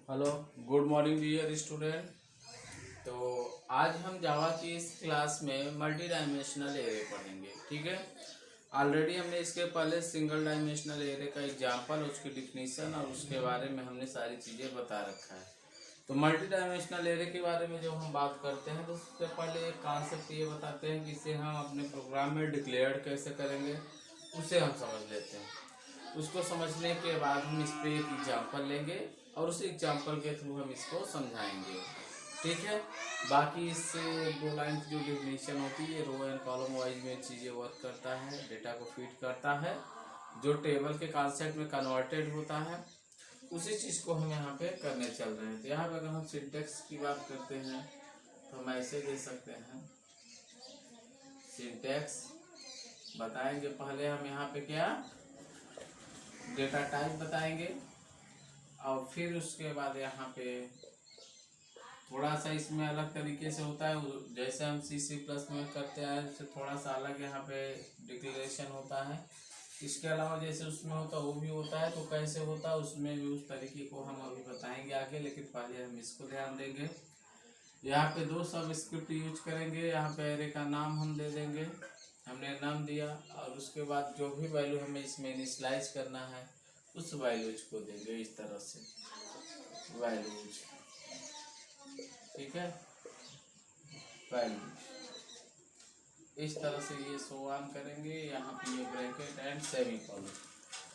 Hello, good morning dear student. तो आज हम जावा की इस क्लास में मल्टी डायमेंशनल एरे पढ़ेंगे। ठीक है, ऑलरेडी हमने इसके पहले सिंगल डायमेंशनल एरे का एग्जांपल, उसकी डिफिनीशन और उसके बारे में हमने सारी चीज़ें बता रखा है। तो मल्टी डायमेंशनल एरे के बारे में जब हम बात करते हैं तो सबसे पहले एक कॉन्सेप्ट ये बताते हैं कि इसे हम अपने प्रोग्राम में डिक्लेयर कैसे करेंगे, उसे हम समझ लेते हैं। उसको समझने के बाद हम इस पर एक एग्जाम्पल लेंगे और उस एग्जाम्पल के थ्रू हम इसको समझाएंगे। ठीक है, बाकी इससे दो लाइन की जो डिफिनीशन होती है, रो एंड कॉलम वाइज में चीज़ें वर्क करता है, डेटा को फीड करता है, जो टेबल के कॉन्सेप्ट में कन्वर्टेड होता है, उसी चीज़ को हम यहाँ पे करने चल रहे हैं। तो यहाँ पे अगर हम सिंटेक्स की बात करते हैं तो हम ऐसे दे सकते हैं। सिंटेक्स बताएंगे पहले हम यहाँ पे क्या, डेटा टाइप बताएंगे, और फिर उसके बाद यहाँ पे थोड़ा सा इसमें अलग तरीके से होता है। जैसे हम C++ में करते हैं उससे थोड़ा सा अलग यहाँ पे डिक्लेरेशन होता है। इसके अलावा जैसे उसमें होता है वो भी होता है, तो कैसे होता है उसमें भी उस तरीके को हम अभी बताएंगे आगे, लेकिन पहले हम इसको ध्यान देंगे। यहाँ पे दो सब स्क्रिप्ट यूज करेंगे। यहाँ पे एरे का नाम हम दे देंगे, हमने नाम दिया, और उसके बाद जो भी वैल्यू हमें इसमें इनिशियलाइज करना है उस वैल्यूज को देंगे इस तरह से, वैल्यूज। ठीक है, वैल्यूज इस तरह से ये शो ऑन करेंगे। यहाँ पे ये ब्रैकेट एंड सेमीकोलन,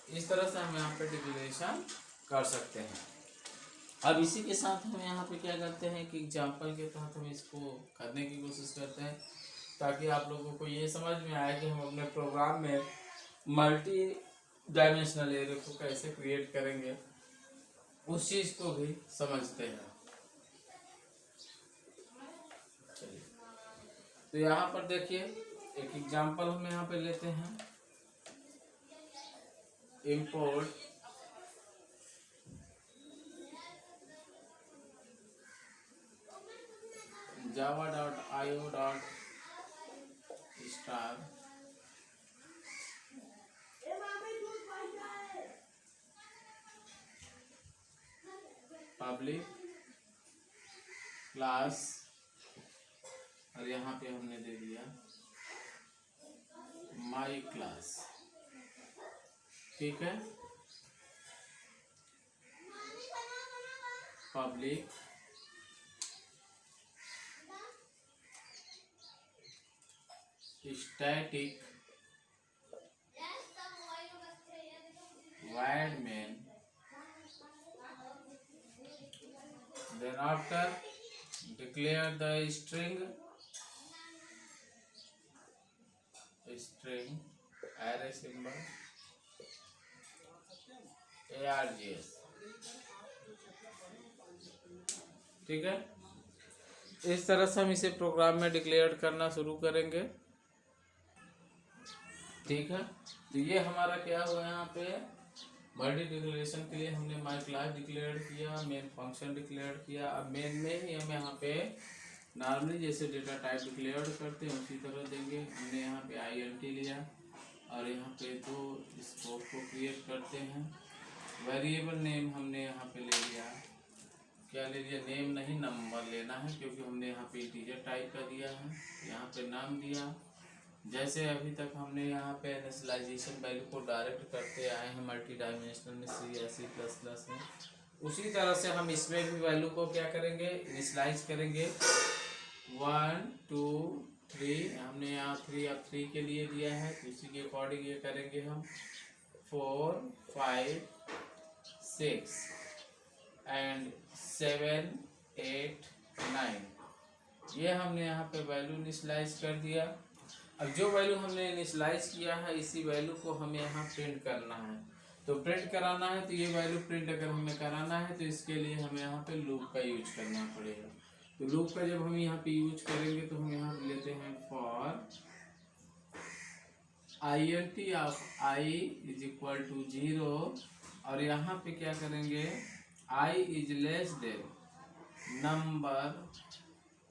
इस तरह से हम यहाँ पे डिक्लेरेशन कर सकते हैं। अब इसी के साथ हम यहाँ पे क्या करते हैं कि एग्जाम्पल के तहत हम इसको करने की कोशिश करते हैं, ताकि आप लोगों को ये समझ में आए कि हम अपने प्रोग्राम में मल्टी डायमेंशनल एरे को कैसे क्रिएट करेंगे, उस चीज़ को भी समझते हैं। चलिए, तो यहाँ पर देखिए एक एग्जाम्पल हम यहाँ पे लेते हैं। इंपोर्ट java.io.star पब्लिक क्लास, और यहाँ पे हमने दे दिया माई क्लास। ठीक है, public static void main, then after declare the string array symbol args। ठीक है, इस तरह से हम इसे प्रोग्राम में डिक्लेयर करना शुरू करेंगे। ठीक है, तो ये हमारा क्या हुआ, यहाँ पे मल्टी डिक्लेरेशन के लिए हमने माई क्लास डिक्लेयर किया, मेन फंक्शन डिक्लेयर किया। अब मेन में ही हम यहाँ पे नॉर्मली जैसे डेटा टाइप डिक्लेयर करते हैं उसी तरह देंगे। हमने यहाँ पे INT लिया और यहाँ पे दो स्कोप को क्रिएट करते हैं। वेरिएबल नेम हमने यहाँ पे ले लिया, क्या ले लिया, नेम नहीं नंबर लेना है, क्योंकि हमने यहाँ पे इंटीजर टाइप का दिया है। यहाँ पे नाम दिया, जैसे अभी तक हमने यहाँ पे इनिशियलाइजेशन वैल्यू को डायरेक्ट करते आए हैं मल्टी डायमेंशनल में C++ में, उसी तरह से हम इसमें भी वैल्यू को क्या करेंगे, इनिशियलाइज करेंगे। 1 2 3, हमने यहाँ 3 अब 3 के लिए दिया है, तो उसी के अकॉर्डिंग ये करेंगे हम 4 5 6 एंड 7 8 9, ये हमने यहाँ पे वैल्यू इनिशियलाइज कर दिया। अब जो वैल्यू हमने इनिशियलाइज किया है इसी वैल्यू को हमें यहाँ प्रिंट करना है। तो प्रिंट कराना है, तो ये वैल्यू प्रिंट अगर हमें कराना है तो इसके लिए हमें यहाँ पे लूप का यूज करना पड़ेगा। तो लूप का जब हम यहाँ पे यूज करेंगे तो हम यहाँ लेते हैं for INT of I is equal to 0, और यहाँ पे क्या करेंगे, I is less than number,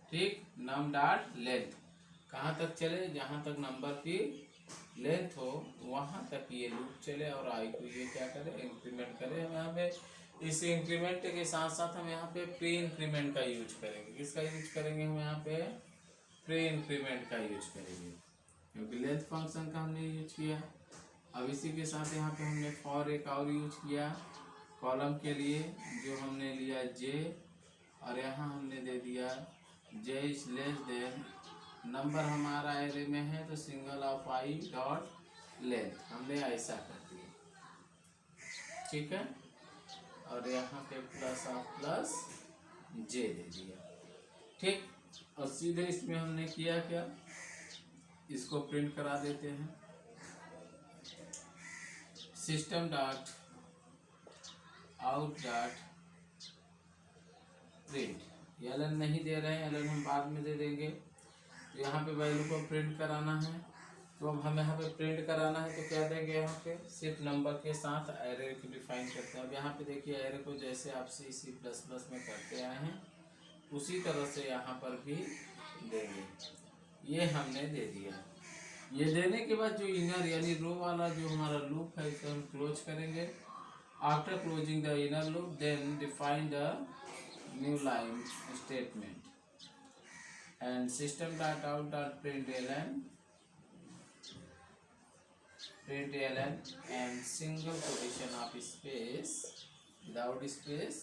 ठीक, नम डॉट लेंथ, कहाँ तक चले, जहाँ तक नंबर की लेंथ हो वहाँ तक ये लूप चले, और आई को ये क्या करे, इंक्रीमेंट करे। हम यहाँ पे इस इंक्रीमेंट के साथ साथ हम यहाँ पे प्री इंक्रीमेंट का यूज करेंगे। किसका यूज करेंगे हम यहाँ पे? प्री इंक्रीमेंट का यूज करेंगे, क्योंकि लेंथ फंक्शन का हमने यूज किया। अब इसी के साथ यहाँ पे हमने फॉर एक और यूज किया कॉलम के लिए, जो हमने लिया जे, और यहाँ हमने दे दिया जे इज लेस देन, नंबर हमारा एरे में है तो single of I dot length, हमने ऐसा कर दिया, ठीक है। और यहाँ पे प्लस ऑफ प्लस जे दे दिया, ठीक। और सीधे इसमें हमने किया क्या, इसको प्रिंट करा देते हैं। System dot out dot println नहीं दे रहे हैं, एलन हम बाद में दे देंगे। यहाँ पे वैल्यू को प्रिंट कराना है, तो अब हमें यहाँ पे प्रिंट कराना है तो क्या देंगे, यहाँ पे सिर्फ नंबर के साथ एरे को डिफाइन करते हैं। अब यहाँ पे देखिए एरे को जैसे आप C++ में करते आए हैं उसी तरह से यहाँ पर भी देंगे। ये हमने दे दिया। ये देने के बाद जो इनर यानी रो वाला जो हमारा लूप है इसे हम क्लोज करेंगे। After closing the inner loop then define the new line statement and system dot out dot println and single quotation of space without space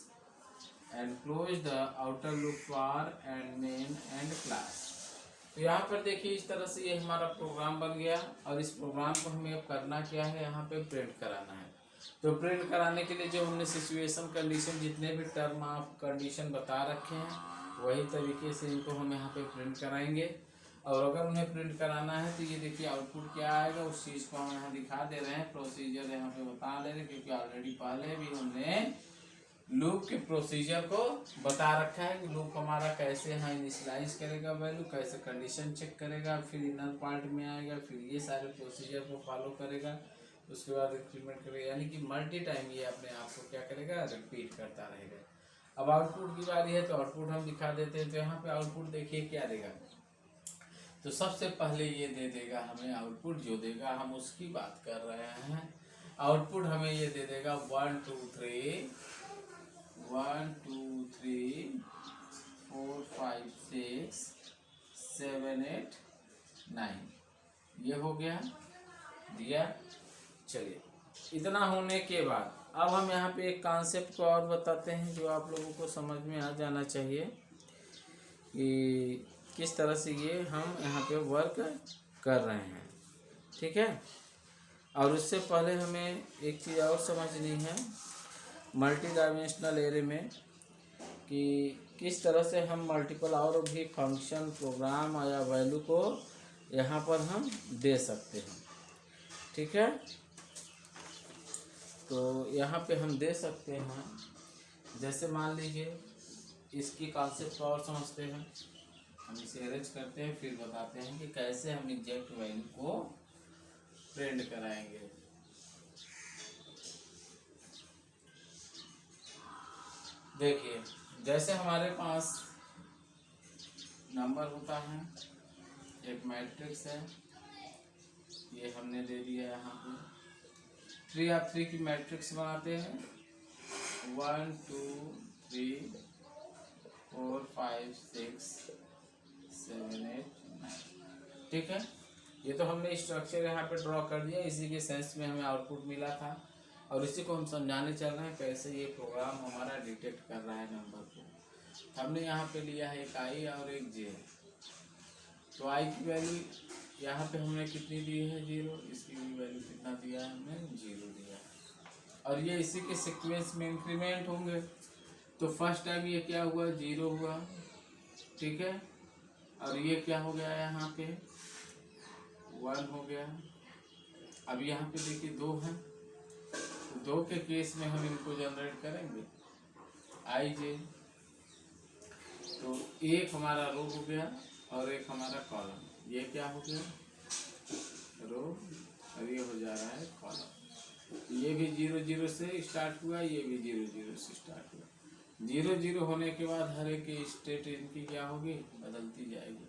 and close the outer loop for and main and class। तो यहाँ पर देखिए इस तरह से ये हमारा programme बन गया, और इस प्रोग्राम को हमें अब करना क्या है, यहाँ पे प्रिंट कराना है। तो प्रिंट कराने के लिए जो हमने सिचुएशन कंडीशन जितने भी टर्म ऑफ कंडीशन बता रखे हैं वही तरीके से इनको हम यहाँ पे प्रिंट कराएंगे। और अगर उन्हें प्रिंट कराना है तो ये देखिए आउटपुट क्या आएगा उस चीज़ को हम यहाँ दिखा दे रहे हैं। प्रोसीजर यहाँ पे बता दे रहे हैं, क्योंकि ऑलरेडी पहले भी हमने लूप के प्रोसीजर को बता रखा है कि लूप हमारा कैसे यहाँ इनिशियलाइज करेगा वैल्यू, कैसे कंडीशन चेक करेगा, फिर इनर पार्ट में आएगा, फिर ये सारे प्रोसीजर को फॉलो करेगा, उसके बाद इंक्रीमेंट करेगा, यानी कि मल्टी टाइम ये अपने आप को क्या करेगा, रिपीट करता रहेगा। अब आउटपुट की बारी है तो आउटपुट हम दिखा देते हैं। तो यहाँ पे आउटपुट देखिए क्या देगा, तो सबसे पहले ये दे देगा हमें आउटपुट, जो देगा हम उसकी बात कर रहे हैं। आउटपुट हमें ये दे देगा 1 2 3 4 5 6 7 8 9, ये हो गया, दिया। चलिए, इतना होने के बाद अब हम यहाँ पे एक कॉन्सेप्ट को और बताते हैं जो आप लोगों को समझ में आ जाना चाहिए कि किस तरह से ये हम यहाँ पे वर्क कर रहे हैं, ठीक है। और उससे पहले हमें एक चीज़ और समझनी है मल्टी डायमेंशनल एरे में, कि किस तरह से हम मल्टीपल और भी फंक्शन प्रोग्राम या वैल्यू को यहाँ पर हम दे सकते हैं, ठीक है। तो यहाँ पे हम दे सकते हैं, जैसे मान लीजिए इसकी कॉन्सेप्ट को और समझते हैं, हम इसे अरेंज करते हैं, फिर बताते हैं कि कैसे हम एग्जैक्ट वैल्यू को प्रिंट कराएंगे। देखिए, जैसे हमारे पास नंबर होता है, एक मैट्रिक्स है, ये हमने दे दिया यहाँ पे 3 आप 3 की मैट्रिक्स बनाते हैं 1 2 3 4 5 6 7 8 9, ठीक है। ये तो हमने स्ट्रक्चर यहाँ पे ड्रॉ कर दिया, इसी के सेंस में हमें आउटपुट मिला था, और इसी को हम समझाने चल रहे हैं कैसे ये प्रोग्राम हमारा डिटेक्ट कर रहा है नंबर को। हमने यहाँ पे लिया है एक आई और एक जे, तो आई की वैल्यू यहाँ पे हमने कितनी दी है 0, इसकी भी वैल्यू कितना दिया है हमने 0 दिया, और ये इसी के सीक्वेंस में इंक्रीमेंट होंगे। तो फर्स्ट टाइम ये क्या हुआ 0 हुआ, ठीक है, और ये क्या हो गया यहाँ पे 1 हो गया। अब यहाँ पे देखिए 2 है, तो 2 के केस में हम इनको जनरेट करेंगे आई जे, तो एक हमारा रो हो गया और एक हमारा कॉलम, ये क्या हो गया रो और ये हो जा रहा है कॉलम। ये भी 0 0 से स्टार्ट हुआ, ये भी 0 0 से स्टार्ट हुआ। 0 0 होने के बाद हर एक स्टेट इनकी क्या होगी, बदलती जाएगी।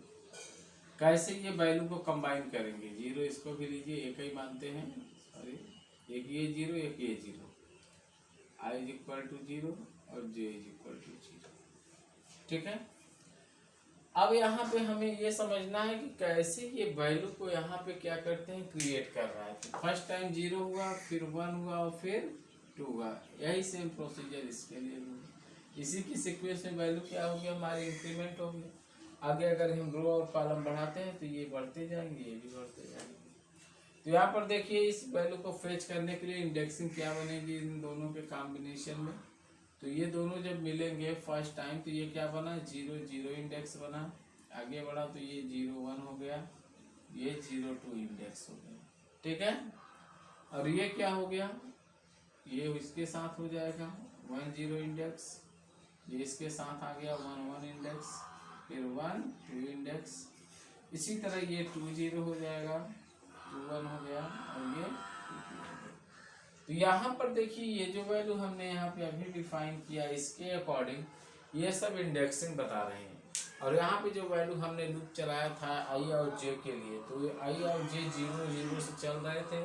कैसे ये वैल्यू को कंबाइन करेंगे, 0 इसको भी लीजिए एक ही मानते हैं, सॉरी एक ये 0 एक ये 0, i इज इक्वल टू 0 और j इज इक्वल टू 0। ठीक है, अब यहाँ पे हमें ये समझना है कि कैसे ये वैल्यू को यहाँ पे क्या करते हैं, क्रिएट कर रहा है। तो फर्स्ट टाइम 0 हुआ, फिर 1 हुआ और फिर 2 हुआ। यही सेम प्रोसीजर इसके लिए भी। इसी की सीक्वेंस में वैल्यू क्या होगी, हमारी इंक्रीमेंट होगी। आगे अगर हम रो और कॉलम बढ़ाते हैं तो ये बढ़ते जाएंगे, ये भी बढ़ते जाएंगे। तो यहाँ पर देखिए, इस वैल्यू को फेच करने के लिए इंडेक्सिंग क्या बनेगी इन दोनों के कॉम्बिनेशन में। तो ये दोनों जब मिलेंगे फर्स्ट टाइम तो ये क्या बना, 0 0 इंडेक्स बना। आगे बढ़ा तो ये 0 1 हो गया, ये 0 2 इंडेक्स हो गया। ठीक है, और ये क्या हो गया, ये इसके साथ हो जाएगा 1 0 इंडेक्स, ये इसके साथ आ गया 1 1 इंडेक्स, फिर 1 2 इंडेक्स। इसी तरह ये 2 0 हो जाएगा, 2 1 हो गया और ये 2 2 हो गया। तो यहाँ पर देखिए, ये जो वैल्यू हमने यहाँ पे अभी डिफाइन किया इसके अकॉर्डिंग ये सब इंडेक्सिंग बता रहे हैं। और यहाँ पे जो वैल्यू हमने लूप चलाया था i और j के लिए, तो ये i और j 0 0 से चल रहे थे।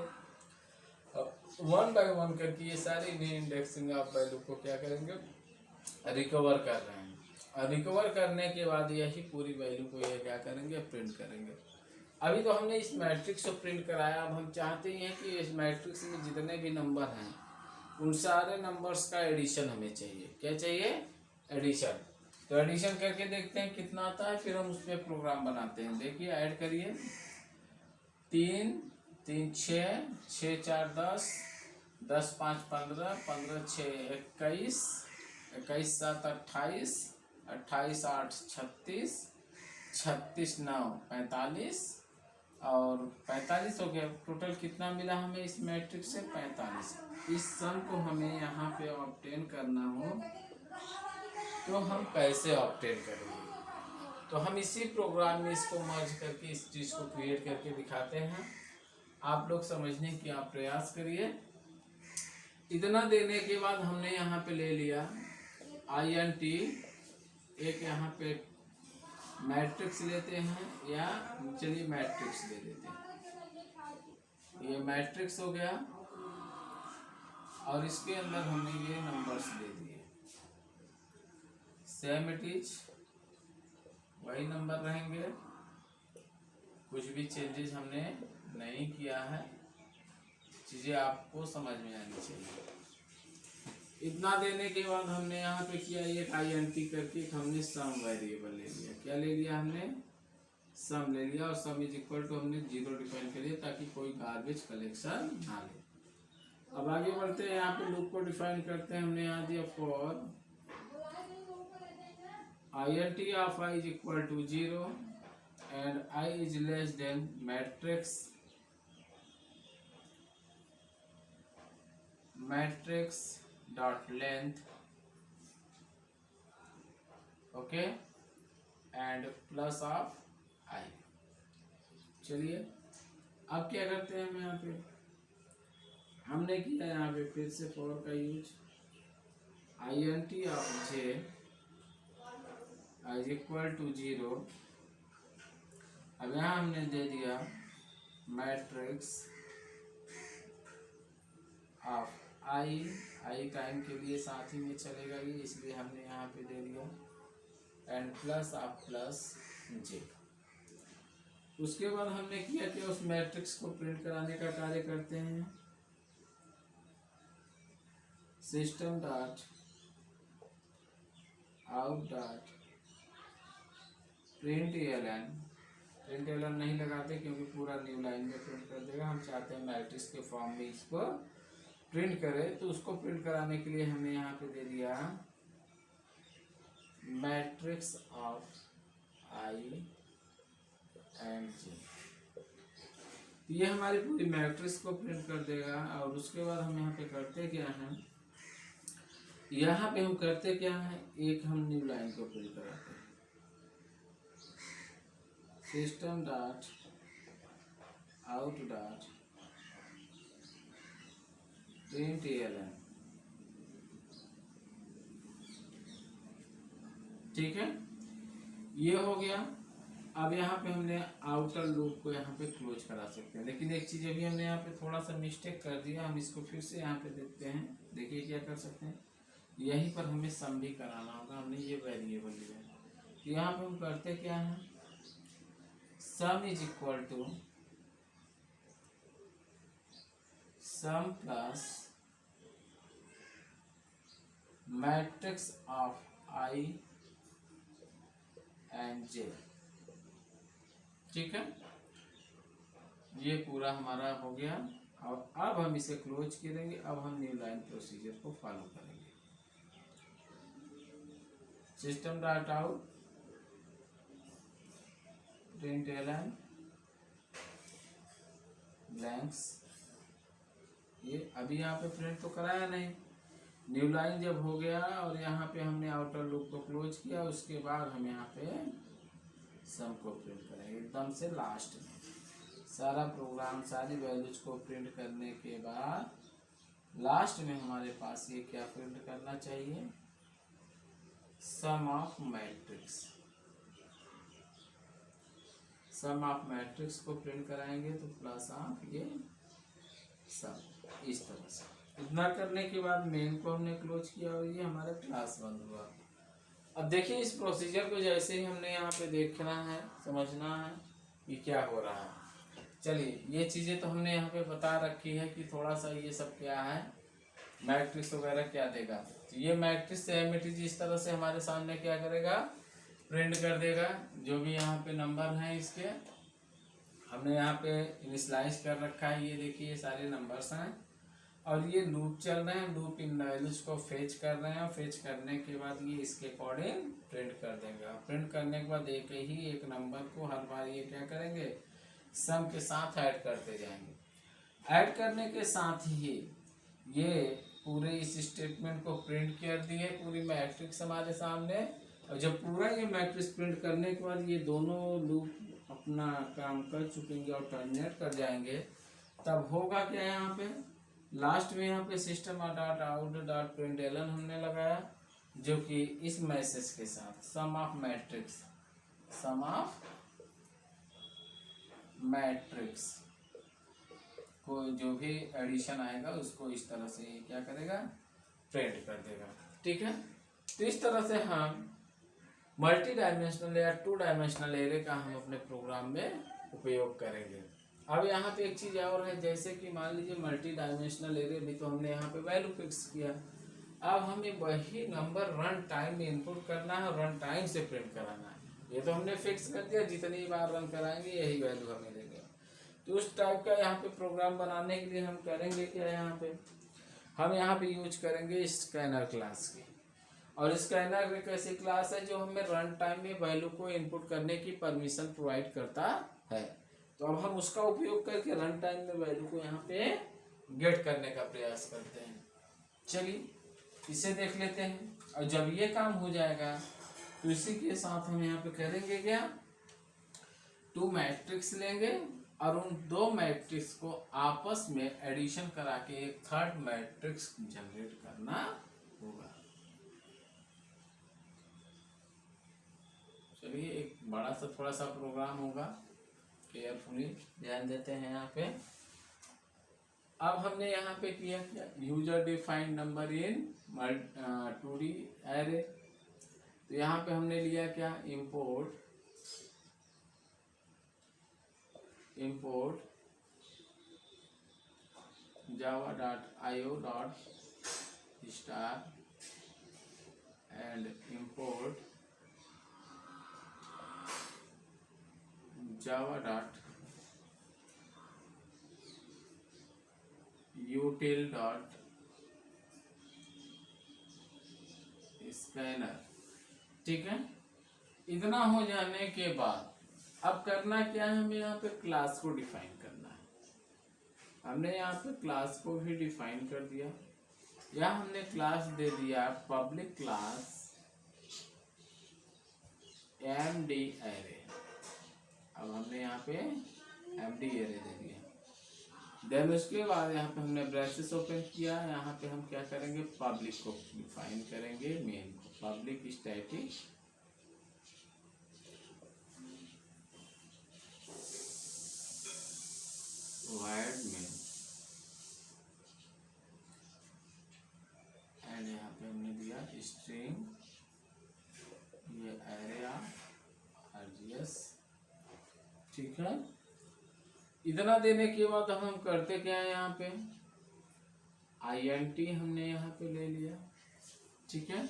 अब 1 बाय 1 करके ये सारी इंडेक्सिंग आप वैल्यू को क्या करेंगे, रिकवर कर रहे हैं। और रिकवर करने के बाद यही पूरी वैल्यू को ये क्या करेंगे, प्रिंट करेंगे। अभी तो हमने इस मैट्रिक्स को प्रिंट कराया, अब हम चाहते हैं कि इस मैट्रिक्स में जितने भी नंबर हैं उन सारे नंबर्स का एडिशन हमें चाहिए। क्या चाहिए, एडिशन। तो एडिशन करके देखते हैं कितना आता है, फिर हम उस पर प्रोग्राम बनाते हैं। देखिए, ऐड करिए, 3 3 6 6 4 10 10 5 15 15 6 21 21 7 28 28 8 36 36 9 45 और 45 हो गया। टोटल कितना मिला हमें इस मैट्रिक्स से, 45। इस सम को हमें यहाँ पे ऑब्टेन करना हो तो हम कैसे ऑब्टेन करेंगे, तो हम इसी प्रोग्राम में इसको मर्ज करके इस चीज़ को क्रिएट करके दिखाते हैं। आप लोग समझने की आप प्रयास करिए। इतना देने के बाद हमने यहाँ पे ले लिया INT, एक यहाँ पे मैट्रिक्स लेते हैं, या चलिए मैट्रिक्स ले लेते हैं। ये मैट्रिक्स हो गया और इसके अंदर हमने ये नंबर्स दे दिए, सेम इट इज वही नंबर रहेंगे, कुछ भी चेंजेस हमने नहीं किया है। चीज़ें आपको समझ में आनी चाहिए। इतना देने के बाद हमने यहाँ पे किया, एक INT करके हमने सम वेरिएबल ले लिया। क्या ले लिया हमने, सम ले लिया, और सम इज इक्वल टू हमने 0 डिफाइन कर दिया ताकि कोई गार्बेज कलेक्शन ना ले। अब आगे बढ़ते हैं, यहाँ पे लूप को डिफाइन करते हैं। हमने यहाँ दिया for INT of i is equal to 0 and i is less than matrix dot length, okay, and plus of i। चलिए अब क्या करते हैं, हम यहाँ पे हमने किया यहाँ पे फिर से फॉर का use, INT of j is equal to 0। अब यहाँ हमने दे दिया मैट्रिक्स ऑफ i टाइम के लिए साथ ही में चलेगा ये, इसलिए हमने यहाँ पे दे दिया and plus of plus j। उसके बाद हमने किया कि उस मैट्रिक्स को प्रिंट कराने का कार्य करते हैं। System dot out dot println नहीं लगाते क्योंकि पूरा न्यू लाइन में प्रिंट कर देगा। हम चाहते हैं मैट्रिक्स के फॉर्म में इसको प्रिंट करें, तो उसको प्रिंट कराने के लिए हमने यहाँ पे दे दिया matrix of i and j। ये हमारी पूरी मैट्रिक्स को प्रिंट कर देगा। और उसके बाद हम यहाँ पे करते क्या हैं, यहाँ पे हम करते क्या है, एक हम न्यू लाइन को प्रिंट कराते हैं। System dot out dot println, ठीक है, ये हो गया। अब यहाँ पे हमने आउटर लूप को यहाँ पे क्लोज करा सकते हैं, लेकिन एक चीज़ अभी हमने यहाँ पे थोड़ा सा मिस्टेक कर दिया। हम इसको फिर से यहाँ पे देखते हैं। देखिए क्या कर सकते हैं, यहीं पर हमें सम भी कराना होगा। हमने ये वेरिएबल लिया है, तो यहाँ पे हम करते क्या है, sum is equal to sum plus matrix of i and j. ठीक है, ये पूरा हमारा हो गया। और अब हम इसे क्लोज करेंगे। अब हम न्यू लाइन प्रोसीजर को फॉलो करेंगे। System dot out println blanks. ये अभी यहाँ पे प्रिंट तो कराया नहीं, न्यू लाइन जब हो गया और यहाँ पे हमने आउटर लूप को क्लोज किया, उसके बाद हम यहाँ पे सम को प्रिंट करेंगे एकदम से लास्ट में। सारा प्रोग्राम सारी वैल्यूज को प्रिंट करने के बाद लास्ट में हमारे पास ये क्या प्रिंट करना चाहिए, sum of matrix. Sum of matrix को प्रिंट कराएंगे तो प्लस ऑफ ये सम, इस तरह से। इतना करने के बाद मेन को हमने क्लोज किया और ये हमारा क्लास बंद हुआ। अब देखिए इस प्रोसीजर को जैसे ही हमने यहाँ पे देखना है, समझना है कि क्या हो रहा है। चलिए ये चीज़ें तो हमने यहाँ पे बता रखी है कि थोड़ा सा ये सब क्या है, मैट्रिक्स वगैरह क्या देगा। तो ये मैट्रिक्स एमिटीज इस तरह से हमारे सामने क्या करेगा, प्रिंट कर देगा। जो भी यहाँ पे नंबर हैं इसके हमने यहाँ पे इनिशियलाइज कर रखा है। ये देखिए ये सारे नंबर्स हैं और ये लूप चल रहे हैं। लूप इन वैल्यूज को फेच कर रहे हैं। फेच करने के बाद ये इसके अकॉर्डिंग प्रिंट कर देंगे। प्रिंट करने के बाद एक नंबर को हर बार ये क्या करेंगे, सम के साथ ऐड करते जाएंगे। ऐड करने के साथ ही ये पूरे इस स्टेटमेंट को प्रिंट कर दिए, पूरी मैट्रिक्स हमारे सामने। और जब पूरा ये मैट्रिक्स प्रिंट करने के बाद ये दोनों लूप अपना काम कर चुकेंगे और टर्मिनेट कर जाएंगे, तब होगा क्या, यहाँ पे लास्ट में यहाँ पे system dot out dot println हमने लगाया, जो कि इस मैसेज के साथ sum of matrix, sum of matrix को जो भी एडिशन आएगा उसको इस तरह से क्या करेगा, प्रिंट कर देगा। ठीक है, तो इस तरह से हम मल्टी डायमेंशनल या 2 डायमेंशनल एरे का हम अपने प्रोग्राम में उपयोग करेंगे। अब यहाँ पे एक चीज़ और है, जैसे कि मान लीजिए मल्टी डायमेंशनल एरे भी तो हमने यहाँ पे वैल्यू फिक्स किया। अब हमें वही नंबर रन टाइम में इनपुट करना है और रन टाइम से प्रिंट कराना है। ये तो हमने फिक्स कर दिया, जितनी बार रन कराएंगे यही वैल्यू हमें देंगे। तो उस टाइप का यहाँ पे प्रोग्राम बनाने के लिए हम करेंगे क्या, यहाँ पे हम यहाँ पे यूज करेंगे स्कैनर क्लास की। और स्कैनर एक ऐसी क्लास है जो हमें रन टाइम में वैल्यू को इनपुट करने की परमिशन प्रोवाइड करता है। तो अब हम उसका उपयोग करके रन टाइम में वैल्यू को यहाँ पे गेट करने का प्रयास करते हैं। चलिए इसे देख लेते हैं। और जब ये काम हो जाएगा तो इसी के साथ हम यहाँ पे करेंगे क्या, 2 मैट्रिक्स लेंगे और उन 2 मैट्रिक्स को आपस में एडिशन करा के एक 3rd मैट्रिक्स जनरेट करना होगा। चलिए एक बड़ा सा थोड़ा सा प्रोग्राम होगा, केयरफुली ध्यान देते हैं यहाँ पे। अब हमने यहाँ पे किया क्या, user defined number in 2D array. तो यहाँ पे हमने लिया क्या, import java.io.star and import java.util.scanner। ठीक है, इतना हो जाने के बाद अब करना क्या है, हमें यहाँ पे क्लास को डिफाइन करना है। हमने यहाँ पे क्लास को भी डिफाइन कर दिया। यहाँ हमने क्लास दे दिया पब्लिक क्लास एमडी एरे। अब हमने यहाँ पे एमडी एरे दे दिया। देन उसके बाद यहाँ पे हमने ब्रैकेट्स ओपन किया। यहाँ पे हम क्या करेंगे, पब्लिक को डिफाइन करेंगे, मेन को, public static void main and यहाँ पे हमने दिया स्ट्रिंग, ये एरे RGS। ठीक है, इतना देने के बाद हम करते क्या है, यहाँ पे INT हमने यहाँ पे ले लिया। ठीक है,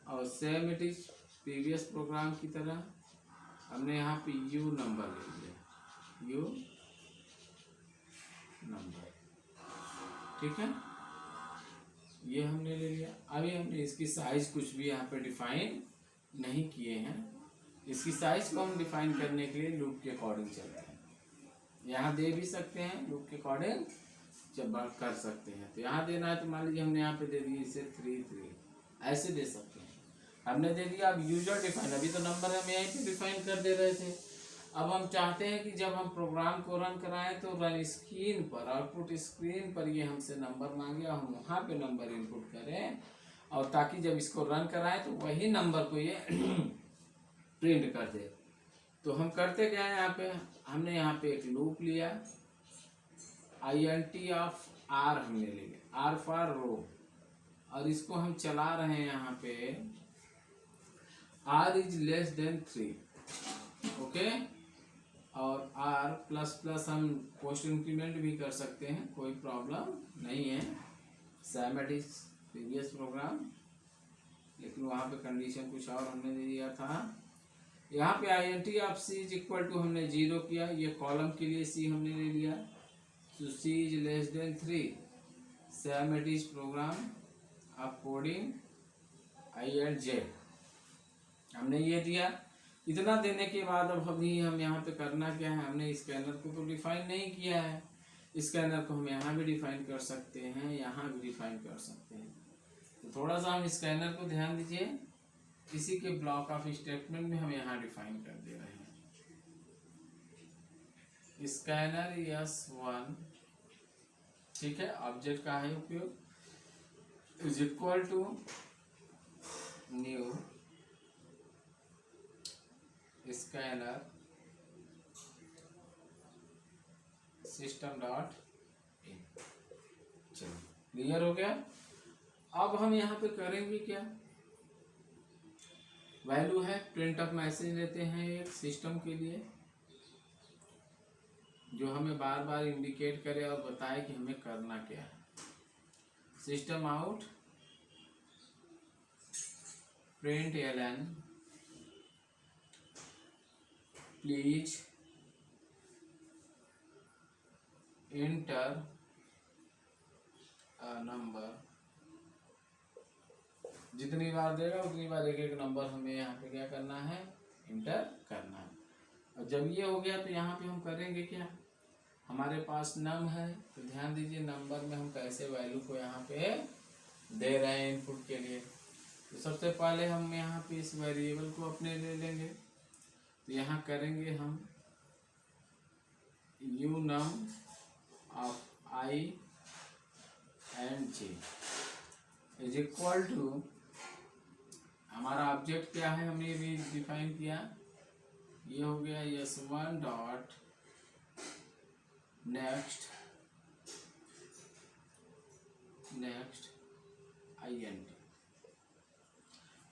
और same it is previous programme की तरह हमने यहाँ पे U नंबर ले लिया, U नंबर। ठीक है, ये हमने ले लिया। अभी हमने इसकी साइज कुछ भी यहाँ पे डिफाइन नहीं किए हैं। इसकी साइज को हम डिफाइन करने के लिए लूप के अकॉर्डिंग चलते हैं। यहाँ दे भी सकते हैं, लूप के अकॉर्डिंग जब कर सकते हैं। तो यहाँ देना है तो मान लीजिए हमने यहाँ पे दे दिए इसे 3 ऐसे दे सकते हैं। हमने दे दिया। अब यूजर डिफाइन, अभी तो नंबर हम यहीं पे डिफाइन कर दे रहे थे। अब हम चाहते हैं कि जब हम प्रोग्राम को रन कराएं तो रन स्क्रीन पर, आउटपुट स्क्रीन पर ये हमसे नंबर मांगे और हम वहाँ पे नंबर इनपुट करें, और ताकि जब इसको रन कराएं तो वही नंबर को ये प्रिंट कर दे। तो हम करते क्या है, यहाँ पे हमने यहाँ पे एक लूप लिया, INT ऑफ R हमने ले लिया, R फॉर रो, और इसको हम चला रहे हैं यहाँ पे R is less than 3। Okay, और R प्लस प्लस हम पोस्ट इंक्रीमेंट भी कर सकते हैं, कोई प्रॉब्लम नहीं है। Same it is previous programme, लेकिन वहाँ पे कंडीशन कुछ और हमने दे दिया था। यहाँ पे INT of C is equal to हमने 0 किया, ये कॉलम के लिए C हमने ले लिया, तो C is less than 3। Same it is program of coding I and J हमने ये दिया। इतना देने के बाद अब अभी हम यहाँ पे करना क्या है, हमने स्कैनर को तो डिफाइन नहीं किया है। स्कैनर को हम यहाँ भी डिफाइन कर सकते हैं, यहाँ भी डिफाइन कर सकते हैं। तो थोड़ा सा हम स्कैनर को ध्यान दीजिए, इसी के ब्लॉक ऑफ स्टेटमेंट में हम यहाँ डिफाइन कर दे रहे हैं। स्कैनर S1, ठीक है, ऑब्जेक्ट का है उपयोग, is equal to new scanner system dot in. चलिए, क्लियर हो गया। अब हम यहाँ पे करेंगे क्या, वैल्यू है प्रिंट ऑफ मैसेज लेते हैं एक सिस्टम के लिए, जो हमें बार बार इंडिकेट करे और बताए कि हमें करना क्या है। System out print ln please inter number. जितनी बार देगा उतनी बार एक एक नंबर हमें यहाँ पे क्या करना है, इंटर करना है। और जब ये हो गया तो यहाँ पे हम करेंगे क्या, हमारे पास नम है, तो ध्यान दीजिए नंबर में हम कैसे वैल्यू को यहाँ पे दे रहे हैं इनपुट के लिए। तो सबसे पहले हम यहाँ पे इस वेरिएबल को अपने ले लेंगे। तो यहाँ करेंगे हम यू num of I and J is equal to, हमारा ऑब्जेक्ट क्या है हमने भी डिफाइन किया, ये हो गया S1 डॉट नेक्स्ट INT।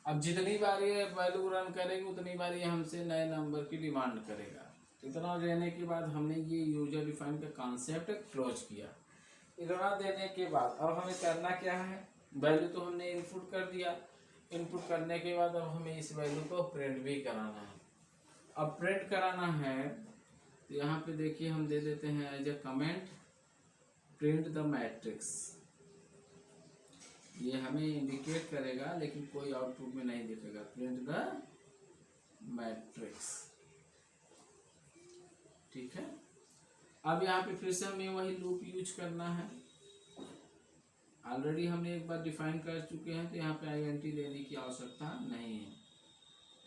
अब जितनी बार ये वैल्यू रन करेंगे उतनी बार ये हमसे नए नंबर की डिमांड करेगा। इतना देने के बाद हमने ये यूजर डिफाइन का कॉन्सेप्ट क्लोज किया। इतना देने के बाद अब हमें करना क्या है, वैल्यू तो हमने इनपुट कर दिया, इनपुट करने के बाद अब हमें इस वैल्यू को प्रिंट भी कराना है। अब प्रिंट कराना है तो यहाँ पे देखिए हम दे देते हैं as a comment print the matrix. ये हमें इंडिकेट करेगा लेकिन कोई आउटपुट में नहीं दिखेगा, प्रिंट द मैट्रिक्स। ठीक है, अब यहाँ पे फिर से हमें वही लूप यूज करना है। ऑलरेडी हमने एक बार डिफाइन कर चुके हैं, तो यहाँ पे INT लेने की आवश्यकता नहीं है।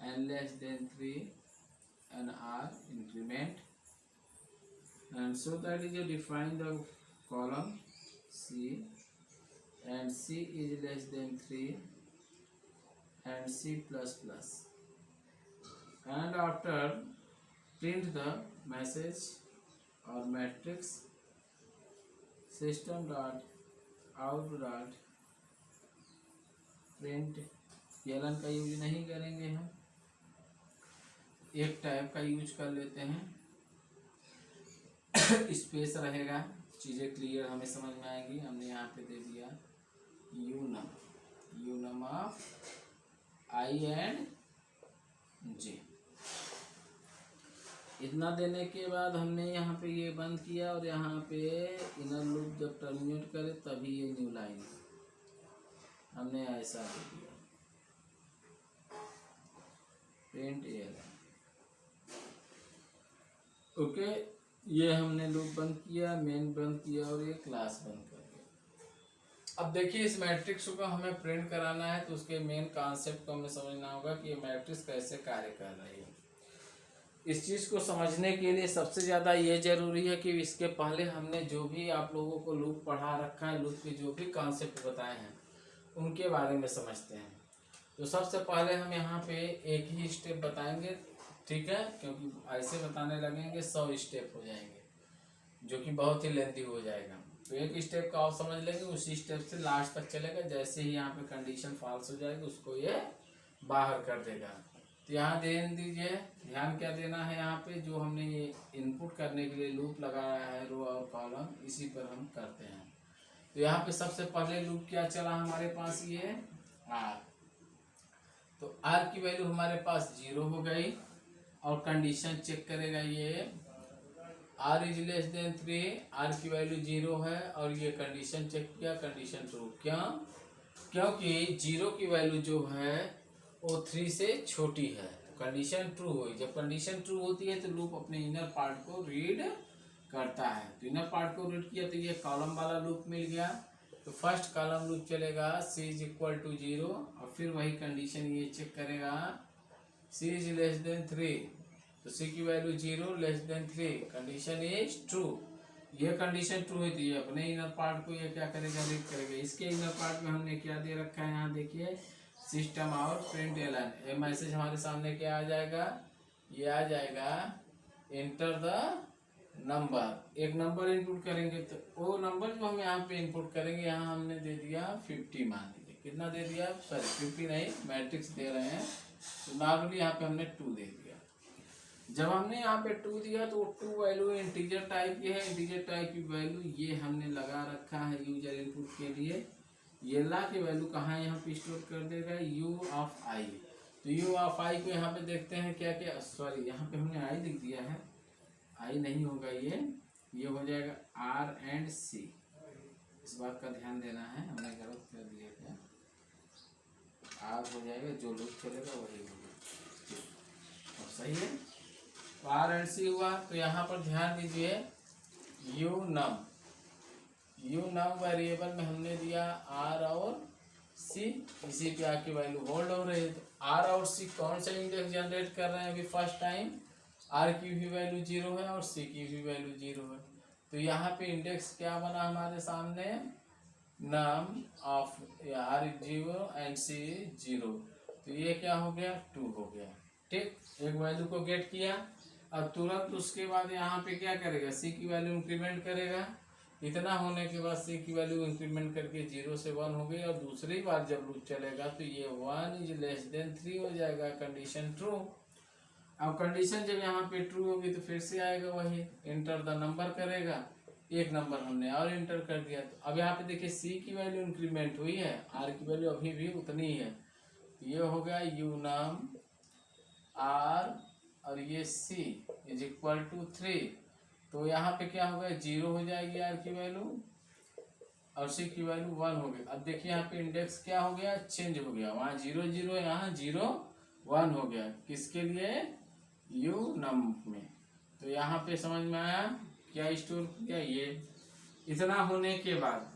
n less than 3 and R increment and so that is define the column C and C is less than 3 and C plus plus, and after print the message और matrix system dot out dot println का use नहीं करेंगे, हम एक type का use कर लेते हैं। स्पेस रहेगा, चीज़ें क्लियर हमें समझ में आएंगी। हमने यहाँ पे दे दिया यूनम ऑफ आई एंड जे। इतना देने के बाद हमने यहाँ पे ये बंद किया और यहाँ पे इनर लूप जब टर्मिनेट करे तभी ये न्यू लाइन हमने ऐसा दे दिया प्रिंट एल। ओके, ये हमने लूप बंद किया, मेन बंद किया और ये क्लास बंद कर दिया। अब देखिए इस मैट्रिक्स को हमें प्रिंट कराना है तो उसके मेन कॉन्सेप्ट को हमें समझना होगा कि ये मैट्रिक्स कैसे कार्य कर रही है। इस चीज़ को समझने के लिए सबसे ज़्यादा ये जरूरी है कि इसके पहले हमने जो भी आप लोगों को लूप पढ़ा रखा है, लूप के जो भी कॉन्सेप्ट बताए हैं उनके बारे में समझते हैं। तो सबसे पहले हम यहाँ पे एक ही स्टेप बताएंगे, ठीक है, क्योंकि ऐसे बताने लगेंगे 100 स्टेप हो जाएंगे जो कि बहुत ही लेंथी हो जाएगा। तो एक स्टेप का आप समझ लेंगे, उसी स्टेप से लास्ट तक चलेगा। जैसे ही यहाँ पे कंडीशन फॉल्स हो जाएगी उसको ये बाहर कर देगा। तो यहाँ ध्यान दीजिए, ध्यान क्या देना है, यहाँ पे जो हमने ये इनपुट करने के लिए लूप लगाया है रो और कॉलम, इसी पर हम करते हैं। तो यहाँ पे सबसे पहले लूप क्या चला हमारे पास, ये आर। तो आर की वैल्यू हमारे पास 0 हो गई और कंडीशन चेक करेगा ये R is less than 3, R की वैल्यू 0 है और ये कंडीशन चेक किया, कंडीशन ट्रू। क्यों? क्योंकि 0 की वैल्यू जो है वो 3 से छोटी है, तो कंडीशन ट्रू हुई। जब कंडीशन ट्रू होती है तो लूप अपने इनर पार्ट को रीड करता है। तो इनर पार्ट को रीड किया तो ये कॉलम वाला लूप मिल गया। तो फर्स्ट कॉलम लूप चलेगा c इज इक्वल टू 0 और फिर वही कंडीशन ये चेक करेगा c इज लेस देन 3, तो c की value 0 less than 3, condition is true. ये कंडीशन ट्रू है तो ये अपने इनर पार्ट को ये क्या करेगा, रीड करेगा। इसके इनर पार्ट में हमने क्या दे रखा है, यहाँ देखिए सिस्टम आउट प्रिंट एलन। ये मैसेज हमारे सामने क्या आ जाएगा, ये आ जाएगा एंटर द नंबर। एक नंबर इनपुट करेंगे तो वो नंबर जो हम यहाँ पे इनपुट करेंगे, यहाँ हमने दे दिया 50, मान लीजिए कितना दे दिया, सॉरी 50 नहीं, मैट्रिक्स दे रहे हैं तो नॉर्मली यहाँ पे हमने 2 दे दिया। जब हमने यहाँ पे 2 दिया तो 2 वैल्यू इंटीजर टाइप की है, इंटीजर टाइप की वैल्यू ये हमने लगा रखा है यूजर इनपुट के लिए। ये ला की वैल्यू कहाँ यहाँ पे स्टोर कर देगा, u ऑफ i। तो u ऑफ i को यहाँ पे देखते हैं क्या क्या, सॉरी यहाँ पे हमने i लिख दिया है, i नहीं होगा, ये हो जाएगा r एंड c। इस बात का ध्यान देना है, हमने गलत कर दिया था, r हो जाएगा, जो लूप चलेगा वही होगा, और सही है। तो r एंड c हुआ। तो यहाँ पर ध्यान दीजिए यू नम वेरिएबल में हमने दिया r और c, इसी पे आके वैल्यू होल्ड हो रही है। तो r और c कौन सा इंडेक्स जनरेट कर रहे हैं अभी फर्स्ट टाइम, r की भी वैल्यू 0 है और c की भी वैल्यू 0 है। तो यहाँ पे इंडेक्स क्या बना हमारे सामने, नम ऑफ r 0 एंड c 0। तो ये क्या हो गया, 2 हो गया, ठीक। एक वैल्यू को गेट किया, अब तुरंत उसके बाद यहाँ पे क्या करेगा, c की वैल्यू इंक्रीमेंट करेगा। इतना होने के बाद c की वैल्यू इंक्रीमेंट करके 0 से 1 हो गई और दूसरी बार जब लूप चलेगा तो ये 1 इज लेस देन 3 हो जाएगा, कंडीशन ट्रू। अब कंडीशन जब यहाँ पे ट्रू होगी तो फिर से आएगा वही एंटर द नंबर करेगा, एक नंबर हमने और एंटर कर दिया। तो अब यहाँ पे देखिए c की वैल्यू इंक्रीमेंट हुई है, r की वैल्यू अभी भी उतनी ही है। ये हो गया यू नम r और ये c इज इक्वल टू 3। तो यहाँ पे क्या होगा, 0 हो जाएगी r की वैल्यू और c की वैल्यू 1 हो गई। अब देखिए यहाँ पे इंडेक्स क्या हो गया, चेंज हो गया, वहाँ 0 0 यहाँ 0 1 हो गया, किसके लिए, यू नम में। तो यहाँ पे समझ में आया क्या स्टोर किया ये। इतना होने के बाद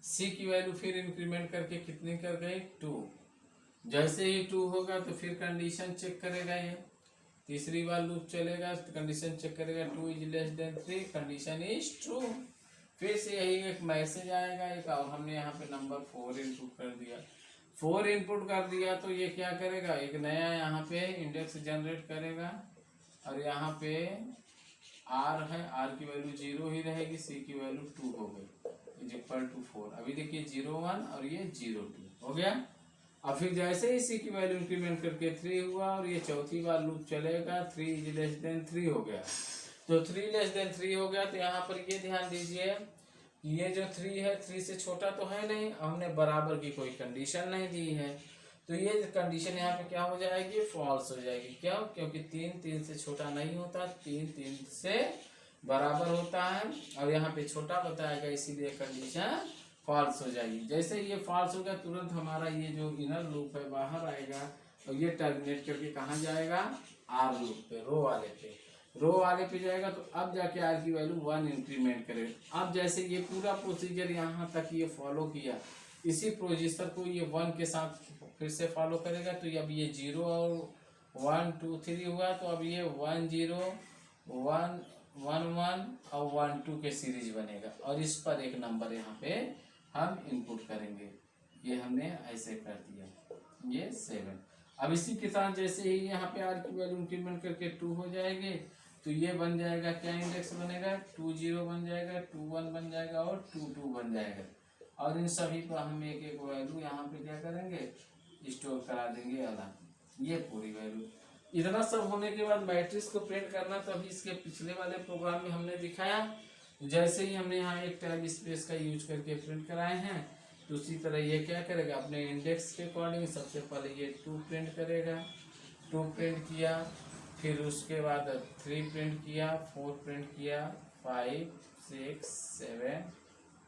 c की वैल्यू फिर इंक्रीमेंट करके कितनी कर गई, 2। जैसे ही 2 होगा तो फिर कंडीशन चेक करेगा, ये तीसरी बार लूप चलेगा तो कंडीशन चेक करेगा 2 is less than 3, condition is true. फिर से यही एक मैसेज आएगा एक, और हमने यहाँ पे नंबर 4 इनपुट कर दिया। 4 इनपुट कर दिया तो ये क्या करेगा, एक नया यहाँ पे इंडेक्स जनरेट करेगा और यहाँ पे आर है, आर की वैल्यू 0 ही रहेगी, सी की वैल्यू 2 हो गई, इज इक्वल टू 4। अभी देखिए 0 1 और ये 0 2 हो गया। अब फिर जैसे ही सी की वैल्यू इंक्रीमेंट करके 3 हुआ और ये चौथी बार लूप चलेगा, 3 इज लेस देन 3 हो गया। तो 3 लेस देन 3 हो गया, तो यहाँ पर ये ध्यान दीजिए कि ये जो 3 है 3 से छोटा तो है नहीं, हमने बराबर की कोई कंडीशन नहीं दी है, तो ये कंडीशन यहाँ पे क्या हो जाएगी, फॉल्स हो जाएगी। क्यों? क्योंकि 3 3 से छोटा नहीं होता, 3 3 से बराबर होता है, और यहाँ पे छोटा बताएगा, इसीलिए कंडीशन फॉल्स हो जाएगी। जैसे ये फॉल्स होगा तुरंत हमारा ये जो इनर लूप है बाहर आएगा, और ये टर्मिनेट करके कहाँ जाएगा, आर लूप पे, रो वाले पे जाएगा। तो अब जाके आर की वैल्यू 1 इंक्रीमेंट करेगा। अब जैसे ये पूरा प्रोसीजर यहाँ तक ये फॉलो किया, इसी प्रोसीजर को ये 1 के साथ फिर से फॉलो करेगा। तो अब ये 0 और 1 2 3 हुआ, तो अब ये 1 0 1 1 1 और 1 2 के सीरीज बनेगा, और इस पर एक नंबर यहाँ पे हम इनपुट करेंगे। ये हमने ऐसे कर दिया, ये 7। अब इसी के साथ जैसे ही यहाँ पे आर की वैल्यू इंक्रीमेंट करके 2 हो जाएंगे, तो ये बन जाएगा, क्या इंडेक्स बनेगा, 2 0 बन जाएगा, 2 1 बन जाएगा और 2 2 बन जाएगा। और इन सभी पर हम एक एक वैल्यू यहाँ पे क्या करेंगे, स्टोर करा देंगे अलग, ये पूरी वैल्यू। इतना सब होने के बाद मैट्रिक्स को प्रिंट करना, तो अभी इसके पिछले वाले प्रोग्राम में हमने दिखाया। जैसे ही हमने यहाँ एक टैब स्पेस का यूज करके प्रिंट कराए हैं, तो उसी तरह ये क्या करेगा, अपने इंडेक्स के अकॉर्डिंग सबसे पहले ये 2 प्रिंट करेगा, 2 प्रिंट किया, फिर उसके बाद 3 प्रिंट किया, 4 प्रिंट किया, 5 6 7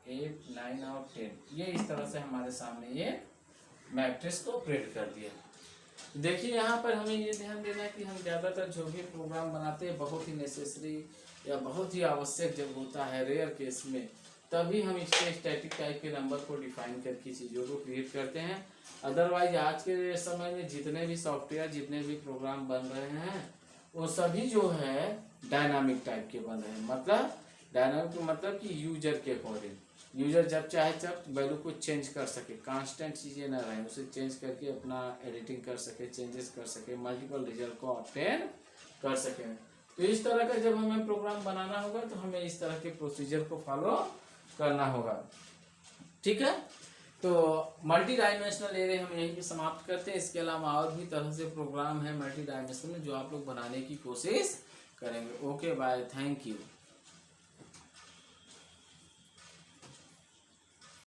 8 9 और 10। ये इस तरह से हमारे सामने ये मैट्रिक्स को प्रिंट कर दिया। देखिए यहाँ पर हमें ये ध्यान देना है कि हम ज़्यादातर जो भी प्रोग्राम बनाते हैं बहुत ही नेसेसरी या बहुत ही आवश्यक जब होता है, रेयर केस में, तभी हम इसके स्टैटिक टाइप के नंबर को डिफाइन करके चीज़ों को क्रिएट करते हैं। अदरवाइज आज के समय में जितने भी सॉफ्टवेयर, जितने भी प्रोग्राम बन रहे हैं, वो सभी जो है डायनामिक टाइप के बन रहे हैं। मतलब डायनामिक मतलब कि यूजर के अकॉर्डिंग, यूजर जब चाहे तब वैल्यू को चेंज कर सके, कांस्टेंट चीज़ें ना रहें, उसे चेंज करके अपना एडिटिंग कर सके, चेंजेस कर सके, मल्टीपल रिजल्ट को ऑब्टेन कर सके। तो इस तरह का जब हमें प्रोग्राम बनाना होगा, तो हमें इस तरह के प्रोसीजर को फॉलो करना होगा। ठीक है, तो मल्टी डायमेंशनल एरे हम यहीं पे समाप्त करते हैं। इसके अलावा और भी तरह से प्रोग्राम है मल्टी डायमेंशनल में, जो आप लोग बनाने की कोशिश करेंगे। Okay bye, thank you.